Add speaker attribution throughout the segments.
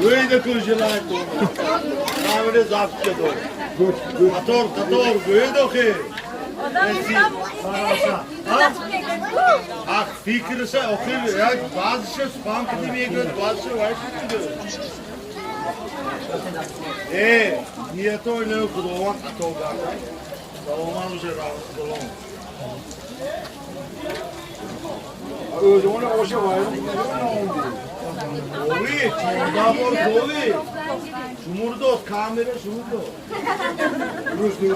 Speaker 1: Böyle kırıcılar doğru. Kahvede zaptı doğru. Kator, böyle dokey. Ach, fikirse okul ya bazı şey spam demeye göre bazı şey var ki. Niyeti oynuyor kudovan atoga. Savunma bir şey rahatsız olamam.
Speaker 2: Öyle ona oşa var.
Speaker 1: Ovi, çorda ovi. Şumurdos, kamera şumurdos.
Speaker 2: Rus koyu.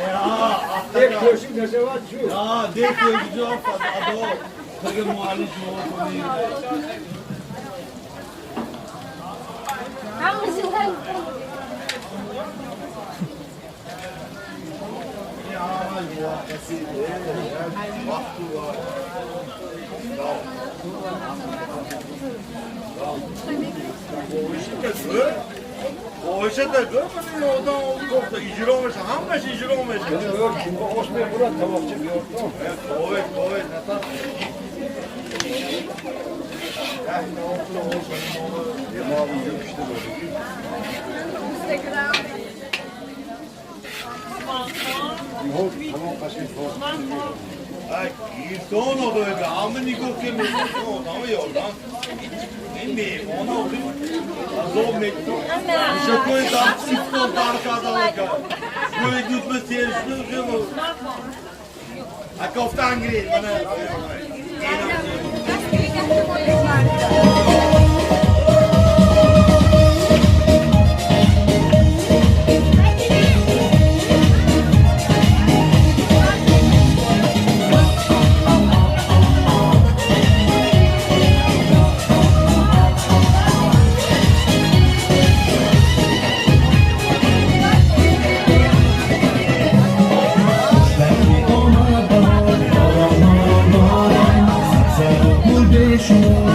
Speaker 1: Ya,
Speaker 2: Tek köşk nese var şu.
Speaker 1: ya, dekho gidiyor ado. Kage muhalif muhalif. Ya, kasi, vakti var. O işe de gör, odan oldu. İcra olmasa, hamısı icra olmasa.
Speaker 2: Yok şimdi Osman Murat tavakçı bir ortam.
Speaker 1: Evet, ne taraf? Yani ne olsun,
Speaker 2: Mavi yürüyüşte böyle. Yok tamam kaçmış var.
Speaker 1: Ay, sono dove amni che mi sono, io no. Quindi ono zo metto. Şu koyu da sıktı arkada bakar. Böyle gitme seyirci diyor. Akoftan gireyim bana.
Speaker 3: Deixa